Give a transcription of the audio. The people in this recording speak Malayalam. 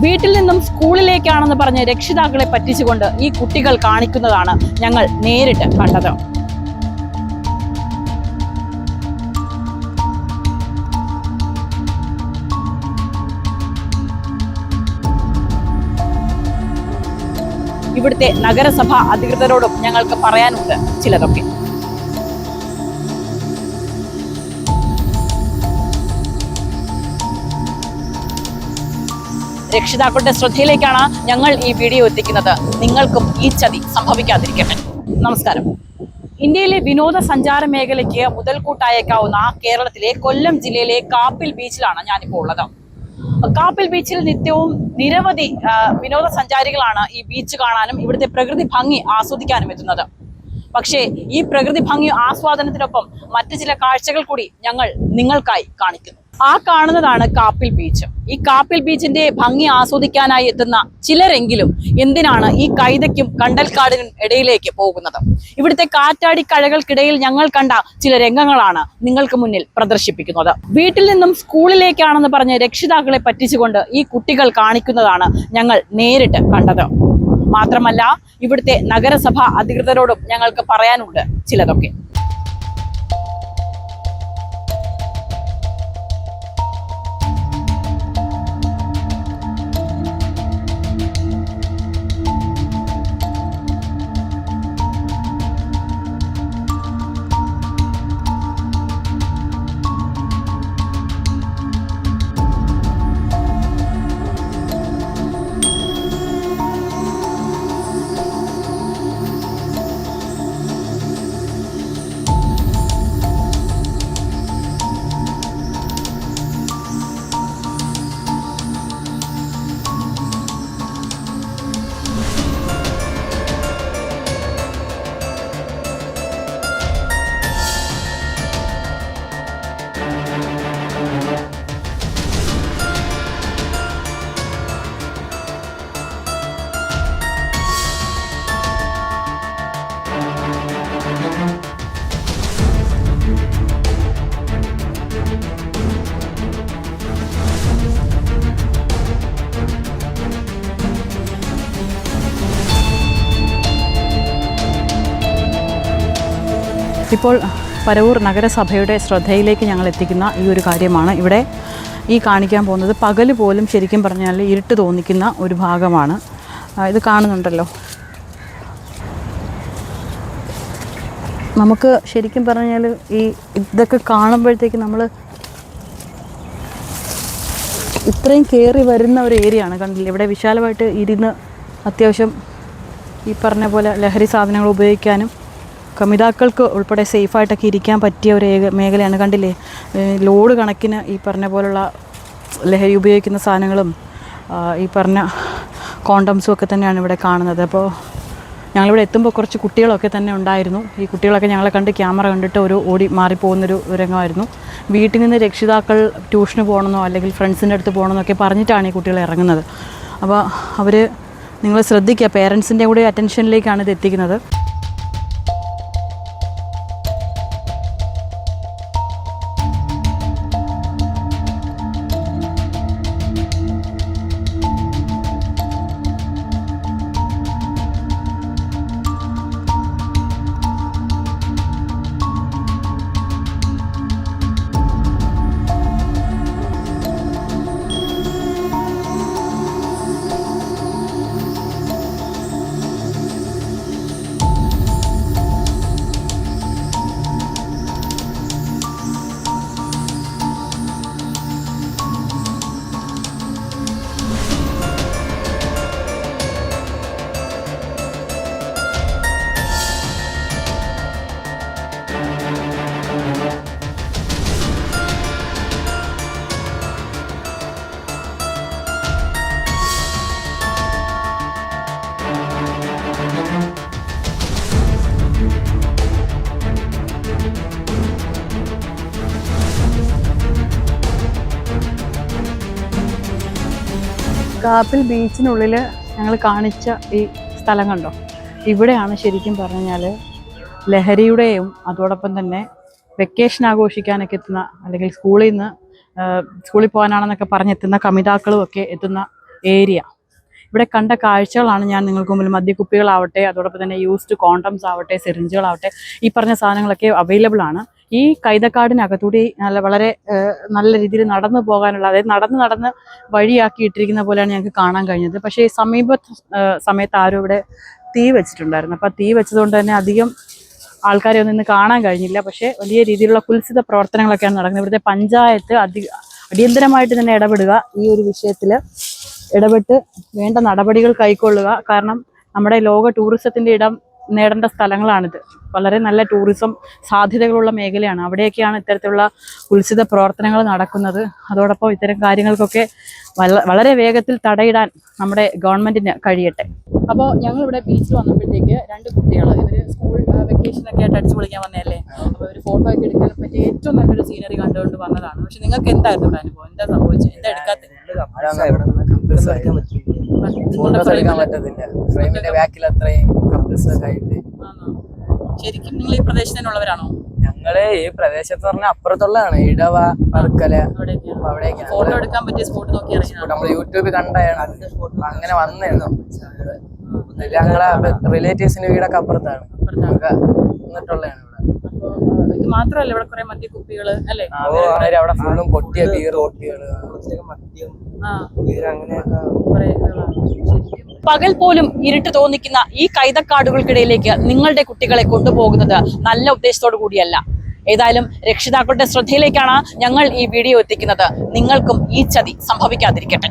വീട്ടിൽ നിന്നും സ്കൂളിലേക്കാണെന്ന് പറഞ്ഞ് രക്ഷിതാക്കളെ പറ്റിച്ചുകൊണ്ട് ഈ കുട്ടികൾ കാണിക്കുന്നതാണ് ഞങ്ങൾ നേരിട്ട് കണ്ടത്. ഇവിടുത്തെ നഗരസഭ അധികൃതരോടും ഞങ്ങൾക്ക് പറയാനുണ്ട് ചിലതൊക്കെ. രക്ഷിതാക്കളുടെ ശ്രദ്ധയിലേക്കാണ് ഞങ്ങൾ ഈ വീഡിയോ എത്തിക്കുന്നത്. നിങ്ങൾക്കും ഈ ചതി സംഭവിക്കാതിരിക്കട്ടെ. നമസ്കാരം. ഇന്ത്യയിലെ വിനോദസഞ്ചാര മേഖലയ്ക്ക് മുതൽക്കൂട്ടായേക്കാവുന്ന കേരളത്തിലെ കൊല്ലം ജില്ലയിലെ കാപ്പിൽ ബീച്ചിലാണ് ഞാനിപ്പോൾ ഉള്ളത്. കാപ്പിൽ ബീച്ചിൽ നിത്യവും നിരവധി വിനോദസഞ്ചാരികളാണ് ഈ ബീച്ച് കാണാനും ഇവിടുത്തെ പ്രകൃതി ഭംഗി ആസ്വദിക്കാനും എത്തുന്നത്. പക്ഷേ ഈ പ്രകൃതി ഭംഗി ആസ്വാദനത്തിനൊപ്പം മറ്റു ചില കാഴ്ചകൾ കൂടി ഞങ്ങൾ നിങ്ങൾക്കായി കാണിക്കുന്നു. ആ കാണുന്നതാണ് കാപ്പിൽ ബീച്ച്. ഈ കാപ്പിൽ ബീച്ചിന്റെ ഭംഗി ആസ്വദിക്കാനായി എത്തുന്ന ചിലരെങ്കിലും എന്തിനാണ് ഈ കൈതയ്ക്കും കണ്ടൽക്കാടിനും ഇടയിലേക്ക് പോകുന്നത്? ഇവിടുത്തെ കാറ്റാടി കഴകൾക്കിടയിൽ ഞങ്ങൾ കണ്ട ചില രംഗങ്ങളാണ് നിങ്ങൾക്ക് മുന്നിൽ പ്രദർശിപ്പിക്കുന്നത്. വീട്ടിൽ നിന്നും സ്കൂളിലേക്കാണെന്ന് പറഞ്ഞ് രക്ഷിതാക്കളെ പറ്റിച്ചുകൊണ്ട് ഈ കുട്ടികൾ കാണിക്കുന്നതാണ് ഞങ്ങൾ നേരിട്ട് കണ്ടത്. മാത്രമല്ല ഇവിടുത്തെ നഗരസഭ അധികൃതരോടും ഞങ്ങൾക്ക് പറയാനുണ്ട് ചിലതൊക്കെ. ഇപ്പോൾ പരവൂർ നഗരസഭയുടെ ശ്രദ്ധയിലേക്ക് ഞങ്ങൾ എത്തിക്കുന്ന ഈ ഒരു കാര്യമാണ്. ഇവിടെ ഈ കാണിക്കാൻ പോകുന്നത് പകൽ പോലും ശരിക്കും പറഞ്ഞാൽ ഇരുട്ട് തോന്നിക്കുന്ന ഒരു ഭാഗമാണ്. ഇത് കാണുന്നുണ്ടല്ലോ. നമുക്ക് ശരിക്കും പറഞ്ഞാൽ ഈ ഇതൊക്കെ കാണുമ്പോഴത്തേക്ക് നമ്മൾ ഇത്രയും കയറി വരുന്ന ഒരു ഏരിയയാണ്. കണ്ടില്ലേ, ഇവിടെ വിശാലമായിട്ട് ഇരുന്ന് അത്യാവശ്യം ഈ പറഞ്ഞ പോലെ ലഹരി സാധനങ്ങൾ ഉപയോഗിക്കാനും കമിതാക്കൾക്ക് ഉൾപ്പെടെ സേഫായിട്ടൊക്കെ ഇരിക്കാൻ പറ്റിയ ഒരു മേഖലയാണ്. കണ്ടില്ലേ, ലോഡ് കണക്കിന് ഈ പറഞ്ഞ പോലുള്ള ലഹരി ഉപയോഗിക്കുന്ന സാധനങ്ങളും ഈ പറഞ്ഞ കോണ്ടംസും ഒക്കെ തന്നെയാണ് ഇവിടെ കാണുന്നത്. അപ്പോൾ ഞങ്ങളിവിടെ എത്തുമ്പോൾ കുറച്ച് കുട്ടികളൊക്കെ തന്നെ ഉണ്ടായിരുന്നു. ഈ കുട്ടികളൊക്കെ ഞങ്ങളെ കണ്ട് ക്യാമറ കണ്ടിട്ട് ഒരു ഓടി മാറിപ്പോകുന്നൊരു രംഗമായിരുന്നു. വീട്ടിൽ നിന്ന് രക്ഷിതാക്കൾ ട്യൂഷന് പോകണമെന്നോ അല്ലെങ്കിൽ ഫ്രണ്ട്സിൻ്റെ അടുത്ത് പോകണമെന്നൊക്കെ പറഞ്ഞിട്ടാണ് ഈ കുട്ടികൾ ഇറങ്ങുന്നത്. അപ്പോൾ അവർ നിങ്ങൾ ശ്രദ്ധിക്കുക, പേരൻസിൻ്റെ കൂടെ അറ്റൻഷനിലേക്കാണ് ഇത് എത്തിക്കുന്നത്. കാപ്പിൽ ബീച്ചിനുള്ളിൽ ഞങ്ങൾ കാണിച്ച ഈ സ്ഥലം കണ്ടോ, ഇവിടെയാണ് ശരിക്കും പറഞ്ഞാൽ ലഹരിയുടെയും അതോടൊപ്പം തന്നെ വെക്കേഷൻ ആഘോഷിക്കാനൊക്കെ എത്തുന്ന അല്ലെങ്കിൽ സ്കൂളിൽ പോകാനാണെന്നൊക്കെ പറഞ്ഞെത്തുന്ന കമിതാക്കളും ഒക്കെ എത്തുന്ന ഏരിയ. ഇവിടെ കണ്ട കാഴ്ചകളാണ് ഞാൻ നിങ്ങൾക്ക് മുമ്പിൽ. മദ്യക്കുപ്പികളാവട്ടെ, അതോടൊപ്പം തന്നെ യൂസ്ഡ് കോണ്ടംസ് ആവട്ടെ, സിറിഞ്ചുകളാവട്ടെ, ഈ പറഞ്ഞ സാധനങ്ങളൊക്കെ അവൈലബിൾ ആണ്. ഈ കൈതക്കാടിനകത്തൂടി വളരെ നല്ല രീതിയിൽ നടന്നു പോകാനുള്ള, അതായത് നടന്ന് വഴിയാക്കിയിട്ടിരിക്കുന്ന പോലെയാണ് ഞങ്ങൾക്ക് കാണാൻ കഴിഞ്ഞത്. പക്ഷേ ഈ സമയത്ത് ആരും ഇവിടെ തീ വെച്ചിട്ടുണ്ടായിരുന്നു. അപ്പോൾ തീ വെച്ചതുകൊണ്ട് തന്നെ അധികം ആൾക്കാരെ ഒന്നും ഇന്ന് കാണാൻ കഴിഞ്ഞില്ല. പക്ഷേ വലിയ രീതിയിലുള്ള കുൽസിത പ്രവർത്തനങ്ങളൊക്കെയാണ് നടക്കുന്നത്. ഇവിടുത്തെ പഞ്ചായത്ത് അടിയന്തരമായിട്ട് തന്നെ ഇടപെടുക, ഈ ഒരു വിഷയത്തിൽ ഇടപെട്ട് വേണ്ട നടപടികൾ കൈക്കൊള്ളുക. കാരണം നമ്മുടെ ലോക ടൂറിസത്തിൻ്റെ ഇടം നേടേണ്ട സ്ഥലങ്ങളാണിത്. വളരെ നല്ല ടൂറിസം സാധ്യതകളുള്ള മേഖലയാണ്. അവിടെയൊക്കെയാണ് ഇത്തരത്തിലുള്ള കുൽസിത പ്രവർത്തനങ്ങൾ നടക്കുന്നത്. അതോടൊപ്പം ഇത്തരം കാര്യങ്ങൾക്കൊക്കെ വളരെ വേഗത്തിൽ തടയിടാൻ നമ്മുടെ ഗവൺമെൻറ്റിന് കഴിയട്ടെ. അപ്പോൾ ഞങ്ങളിവിടെ ബീച്ചിൽ വന്നപ്പോഴത്തേക്ക് 2 കുട്ടികൾ, ഇവർ സ്കൂൾ വെക്കേഷനൊക്കെ ആയിട്ട് അടിച്ചു പൊളിക്കാൻ വന്നതല്ലേ, അപ്പോൾ ഒരു ഫോട്ടോ ഒക്കെ എടുക്കാൻ പറ്റിയ ഏറ്റവും നല്ലൊരു സീനറി കണ്ടുകൊണ്ട് വന്നതാണ്. പക്ഷെ നിങ്ങൾക്ക് എന്തായിരുന്നു ഇവിടെ അനുഭവം? എന്താ സംഭവിച്ചത്? എന്താ എടുക്കാത്തത്? ശരിക്കും നിങ്ങൾ ഈ പ്രദേശത്തിനുള്ളവരാണോ? ഞങ്ങള് ഈ പ്രദേശത്ത് പറഞ്ഞ അപ്പുറത്തുള്ളതാണ്, ഇടവ, വർക്കല, അവിടേക്കാണ്. ഫോട്ടോ എടുക്കാൻ പറ്റിയ സ്പോട്ട് നോക്കി ഇറങ്ങി. നമ്മള് യൂട്യൂബിൽ കണ്ടാണ് അങ്ങനെ വന്നേന്നു. ഞങ്ങളെ റിലേറ്റീവ്സിന്റെ വീടൊക്കെ അപ്പുറത്താണ്, എന്നിട്ടുള്ളതാണ് ഇവിടെ. ഇത് മാത്രമല്ല, ഇവിടെ കുറെ മദ്യക്കുപ്പികള് അല്ലേ? അവിടെ ഫുള്ളും പൊട്ടിയ ബീർ കുപ്പികള്, പകൽ പോലും ഇരുട്ട് തോന്നിക്കുന്ന ഈ കൈതക്കാടുകൾക്കിടയിലേക്ക് നിങ്ങളുടെ കുട്ടികളെ കൊണ്ടുപോകുന്നത് നല്ല ഉദ്ദേശത്തോടു കൂടിയല്ല. ഏതായാലും രക്ഷിതാക്കളുടെ ശ്രദ്ധയിലേക്കാണ് ഞങ്ങൾ ഈ വീഡിയോ എത്തിക്കുന്നത്. നിങ്ങൾക്കും ഈ ചതി സംഭവിക്കാതിരിക്കട്ടെ.